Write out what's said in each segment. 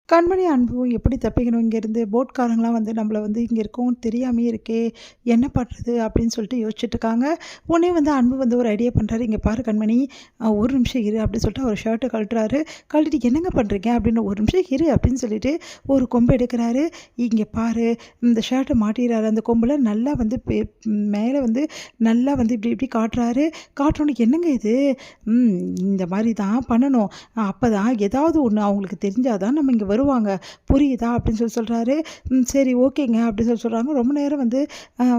கண்மணி அன்பும் எப்படி தப்பிக்கணும் இங்கேருந்து போட்காரங்களாம் வந்து நம்மள வந்து இங்கே இருக்கவும் தெரியாமையே இருக்கே என்ன பண்ணுறது அப்படின்னு சொல்லிட்டு யோசிச்சுட்டு இருக்காங்க. உடனே வந்து அன்பு வந்து ஒரு ஐடியா பண்ணுறாரு. இங்கே பாரு கண்மணி, ஒரு நிமிஷம் இரு அப்படின்னு சொல்லிட்டு அவர் ஷர்ட்டை கழட்டுறாரு. கழட்டிட்டு என்னங்க பண்ணுறீங்க அப்படின்னு, ஒரு நிமிஷம் இரு அப்படின்னு சொல்லிட்டு ஒரு கொம்பு எடுக்கிறாரு. இங்கே பாரு, இந்த ஷர்ட்டை மாட்டிடுறாரு. அந்த கொம்பில் நல்லா வந்து மேலே வந்து நல்லா வந்து இப்படி இப்படி காட்டுறாரு. காட்டணும் என்னங்க இது, இந்த மாதிரி தான் பண்ணணும், அப்போ தான் ஏதாவது ஒன்று அவங்களுக்கு தெரிஞ்சாதான் நம்ம இங்கே வருவாங்க, புரியுதா அப்படின்னு சொல்கிறாரு. சரி ஓகேங்க அப்படின்னு சொல்கிறாங்க. ரொம்ப நேரம் வந்து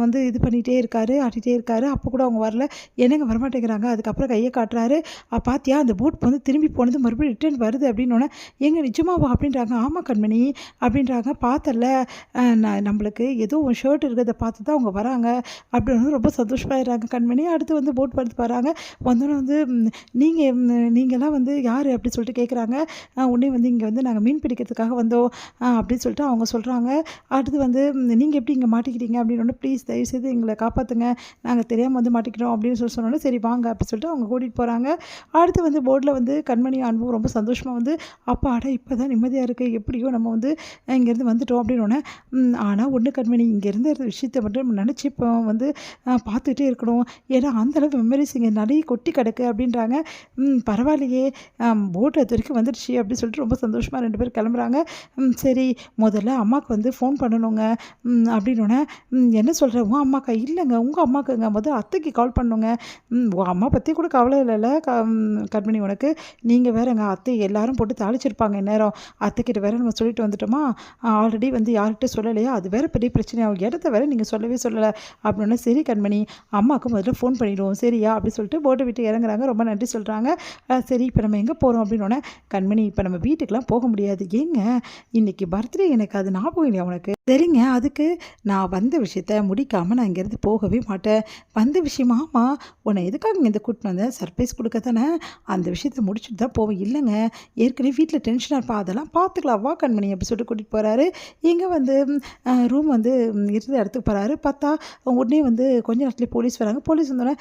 வந்து இது பண்ணிகிட்டே இருக்காரு, ஆட்டிகிட்டே இருக்காரு. அப்போ கூட அவங்க வரல. என்னங்க வரமாட்டேங்கிறாங்க. அதுக்கப்புறம் கையை காட்டுறாரு. பாத்தியா அந்த போட் வந்து திரும்பி போனது மறுபடியும் ரிட்டர்ன் வருது அப்படின்னோடனே, எங்க நிஜமாவா அப்படின்றாங்க. ஆமாம் கண்மணி அப்படின்றாங்க. பார்த்தல, நம்மளுக்கு ஏதோ ஒரு ஷர்ட் இருக்கிறத பார்த்து தான் அவங்க வராங்க அப்படின்னு ரொம்ப சந்தோஷமாயிடுறாங்க கண்மணி. அடுத்து வந்து போட் வந்து வராங்க. வந்தோன்னே வந்து நீங்கள்லாம் வந்து யார் அப்படி சொல்லிட்டு கேட்குறாங்க. உடனே வந்து இங்கே வந்து நாங்கள் மீன் பிடிக்கிறதுக்காக வந்தோம் அப்படின்னு சொல்லிட்டு அவங்க சொல்கிறாங்க. அடுத்து வந்து நீங்கள் எப்படி இங்கே மாட்டிக்கிட்டீங்க அப்படின்னு, ப்ளீஸ் தயவுசெய்து எங்களை காப்பாற்றுங்க, நாங்கள் தெரியாமல் வந்து மாட்டிக்கிறோம் அப்படின்னு சொன்னோன்னே, சரி வாங்க அப்படின்னு சொல்லிட்டு அவங்க கூட்டிகிட்டு போகிறாங்க. அடுத்து வந்து போர்டில் வந்து கண்மணி அன்பும் ரொம்ப சந்தோஷமாக வந்து, அப்பாடா இப்போ தான் நிம்மதியாக இருக்குது, எப்படியோ நம்ம வந்து இங்கேருந்து வந்துட்டோம் அப்படின்னோடனே, ஆனால் ஒன்று கண்மணி, இங்கேருந்து இருந்த விஷயத்தை மட்டும் நம்ம நினச்சி இப்போ வந்து பார்த்துட்டே இருக்கணும், ஏன்னா அந்தளவு மெமரிஸ் இங்கே நிறைய கொட்டி கிடக்கு அப்படின்றாங்க. பரவாயில்லையே, போட் அது வரைக்கும் வந்துடுச்சு அப்படின்னு சொல்லிட்டு ரொம்ப சந்தோஷமாக ரெண்டு பேரும் கிளம்புறாங்க. சரி முதல்ல அம்மாவுக்கு வந்து ஃபோன் பண்ணணுங்க அப்படின்னோடனே, என்ன சொல்கிறேன் உன் அம்மாக்கா, இல்லைங்க உங்கள் அம்மாக்குங்க, முதல்ல அத்தைக்கு கால் பண்ணுங்க. உன் அம்மா பற்றி கூட கவலை இல்லைல்ல கண்மணி உனக்கு, நீங்கள் வேறங்க அத்தை எல்லாரும் போட்டு தாளிச்சிருப்பாங்க இந்நேரம், அத்தைக்கிட்ட வேற நம்ம சொல்லிட்டு வந்துட்டோமா, ஆல்ரெடி வந்து யார்கிட்ட சொல்லலையா, அது வேறு பெரிய பிரச்சனையாகும், இடத்த வேற நீங்கள் சொல்லவே சொல்லலை அப்படின்னா, சரி கண்மணி அம்மாவுக்கு முதல்ல ஃபோன் பண்ணிவிடுவோம் சரியா அப்படின்னு சொல்லிட்டு போட்டை விட்டு இறங்குறாங்க. ரொம்ப நன்றி சொல்கிறாங்க. சரி இப்போ நம்ம எங்கே போகிறோம் அப்படின்னோடனே, கண்மணி இப்போ நம்ம வீட்டுக்கெலாம் போக முடியாது, ஏங்க இன்னைக்கு பர்த்டே, எனக்கு அது ஞாபகம் இல்லையா உனக்கு, சரிங்க அதுக்கு நான் வந்த விஷயத்த முடிக்காமல் நான் இங்கேருந்து போகவே மாட்டேன். வந்த விஷயமாமா உன்னை எதுக்காக இங்கே கூட்டின்னு வந்தேன், சர்ப்ரைஸ் கொடுக்க தானே, அந்த விஷயத்தை முடிச்சுட்டு தான் போவேன். இல்லைங்க ஏற்கனவே வீட்டில் டென்ஷனாக இருப்பா, அதெல்லாம் பார்த்துக்கலாம் வா கண்மணி அப்படி சொல்லிட்டு கூட்டிகிட்டு போகிறாரு. இங்கே வந்து ரூம் வந்து இருந்த இடத்துக்கு போகிறாரு. பார்த்தா உடனே வந்து கொஞ்ச நேரத்துலேயே போலீஸ் வராங்க. போலீஸ் வந்தோடனே,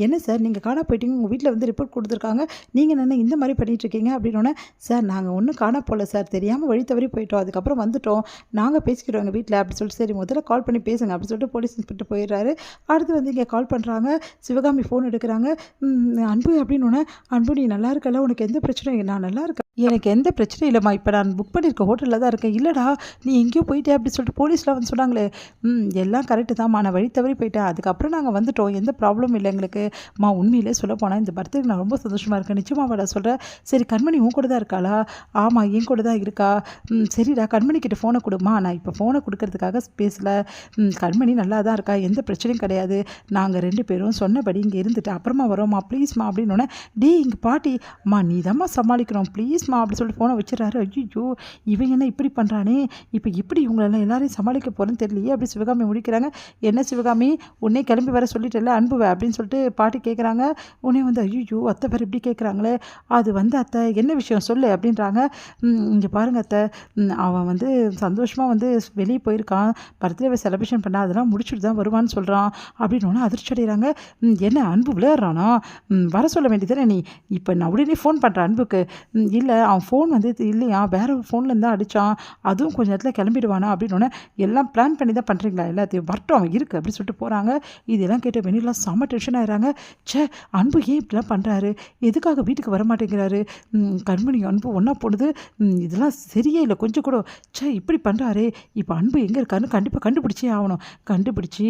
என்ன சார் நீங்கள் காணா போயிட்டீங்க, உங்கள் வீட்டில் வந்து ரிப்போர்ட் கொடுத்துருக்காங்க, நீங்கள் என்ன இந்த மாதிரி பண்ணிகிட்ருக்கீங்க அப்படின்னோடனே, சார் நாங்கள் ஒன்றும் காணா போகல சார், தெரியாமல் வழி தவறி போயிட்டோம், அதுக்கப்புறம் வந்துட்டோம், நாங்கள் பேசிக்கிறோம் எங்கள் வீட்டில் அப்படி சொல்லிட்டு, சரி முதல்ல கால் பண்ணி பேசுங்க அப்படி சொல்லிட்டு போலீஸ் இன்ஸ்பெக்டர் போயிடுறாரு. அடுத்து வந்து இங்கே கால் பண்ணுறாங்க. சிவகாமி ஃபோன் எடுக்கிறாங்க. அன்பு அப்படின்னோடனே, அன்பு நீ நல்லா இருக்கல, உனக்கு எந்த பிரச்சனையும், நான் நல்லா இருக்கேன், எனக்கு எந்த பிரச்சனையும் இல்லைம்மா, இப்போ நான் புக் பண்ணியிருக்க ஹோட்டலில் தான் இருக்கேன். இல்லைடா நீ எங்கேயோ போயிட்டே அப்படி சொல்லிட்டு போலீஸ்லாம் வந்து சொன்னாங்களே, எல்லாம் கரெக்டு தான்மா, நான் வழி தவறி போயிட்டேன், அதுக்கப்புறம் நாங்கள் வந்துட்டோம், எந்த ப்ராப்ளமும் இல்லை எங்களுக்கு. உண்மையிலே சொல்ல போனால் இந்த பர்த்டேக்கு நான் ரொம்ப சந்தோஷமாக இருக்கேன். நிச்சயமாவாடா சொல்கிறேன். சரி கண்மணி உன் கூட தான் இருக்காளா, ஆமாம் என் கூட தான் இருக்கா, சரிடா கண்மணிக்கிட்ட ஃபோனை கொடுமா, நான் இப்போ ஃபோனை கொடுக்கறதுக்காக பேசலை, கண்மணி நல்லா தான் இருக்கா, எந்த பிரச்சனையும் கிடையாது, நாங்கள் ரெண்டு பேரும் சொன்னபடி இங்கே இருந்துட்டு அப்புறமா வரோம்மா ப்ளீஸ்மா அப்படின்னோடனே, இங்கே பாட்டி அம்மா நீ தான்மா சமாளிக்கணும் ப்ளீஸ்மா அப்படி சொல்லிட்டு ஃபோனை வச்சிடறாரு. ஐயோ இவன் என்ன இப்படி பண்ணுறானே, இப்போ இப்படி இவங்களெல்லாம் எல்லாரையும் சமாளிக்க போகிறேன்னு தெரியலையே அப்படி சிவகாமி முடிக்கிறாங்க. என்ன சிவகாமி உன்னே கிளம்பி வர சொல்லிட்டல அன்புவை அப்படின்னு சொல்லிட்டு பாட்டி கேட்குறாங்க. உடனே வந்து ஐயோ அத்தை வேறு இப்படி கேட்குறாங்களே, அது வந்து அத்தை என்ன விஷயம் சொல்லு அப்படின்றாங்க. இங்கே பாருங்கள் அத்தை, அவன் வந்து சந்தோஷமாக வந்து வெளியே போயிருக்கான், பர்த்டேவை செலிப்ரேஷன் பண்ண அதெல்லாம் முடிச்சுட்டு தான் வருவான்னு சொல்கிறான் அப்படின்னு அதிர்ச்சி அடைகிறாங்க. என்ன அன்பு விளையாடுறானா, வர சொல்ல வேண்டியதானே நீ, இப்போ நான் உடனே ஃபோன் பண்ணுறேன் அன்புக்கு, இல்லை அவன் ஃபோன் வந்து இல்லையா வேறு ஃபோன்லேருந்து தான் அடித்தான், அதுவும் கொஞ்சம் நேரத்தில் கிளம்பிடுவானா அப்படின்னோடனே, எல்லாம் பிளான் பண்ணி தான் பண்ணுறீங்களா, எல்லாத்தையும் வரட்டும் அவன் இருக்குது அப்படின்னு சொல்லிட்டு போகிறாங்க. இதெல்லாம் கேட்ட வெண்ணிலா செம்ம டென்ஷன் ஆகிறாங்க. அன்பு ஏன் இப்படிலாம் பண்ணுறாரு, எதுக்காக வீட்டுக்கு வர மாட்டேங்கிறாரு, கண்மணி அன்பு ஒன்றா போடுது, இதெல்லாம் சரியே இல்லை கொஞ்சம் கூட, இப்படி பண்ணுறாரு, இப்போ அன்பு எங்கே இருக்காருன்னு கண்டிப்பாக கண்டுபிடிச்சே ஆகணும், கண்டுபிடிச்சி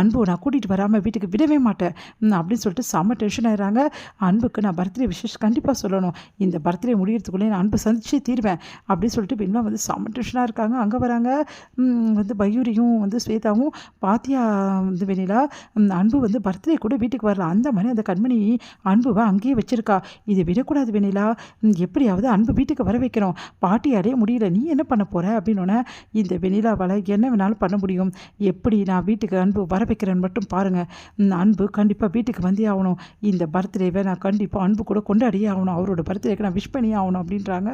அன்பு நான் கூட்டிகிட்டு வராமல் வீட்டுக்கு விடவே மாட்டேன் அப்படின்னு சொல்லிட்டு செம்ம டென்ஷன் ஆகிறாங்க. அன்புக்கு நான் பர்த்டே விஷயம் கண்டிப்பாக சொல்லணும், இந்த பர்த்டே முடியறதுக்குள்ளே நான் அன்பு சந்திச்சே தீர்வேன் அப்படின்னு சொல்லிட்டு வெண்ணிலா வந்து செம்ம டென்ஷனாக இருக்காங்க. அங்கே வராங்க வந்து பயூரியும் வந்து ஸ்வேதாவும், பாத்தியா வந்து வெண்ணிலா அன்பு வந்து பர்த்டே கூட வீட்டுக்கு வரல, அந்த மாதிரி அந்த கண்மணி அன்புவை அங்கேயே வச்சிருக்கா, இதை விடக்கூடாது வெண்ணிலா, எப்படியாவது அன்பு வீட்டுக்கு வர வைக்கணும், பாட்டியாலே முடியல, நீ என்ன பண்ண போகிற அப்படின்னோடனே, இந்த வெண்ணிலாவால் என்ன வேணாலும் பண்ண முடியும், எப்படி நான் வீட்டுக்கு அன்பு வர வைக்கிறேன்னு மட்டும் பாருங்கள், அன்பு கண்டிப்பாக வீட்டுக்கு வந்தே ஆகணும், இந்த பர்த்டேவை நான் கண்டிப்பாக அன்பு கூட கொண்டாடியே ஆகணும், அவரோட பர்த்டேக்கு நான் விஷ் பண்ணியே ஆகணும் அப்படின்றாங்க.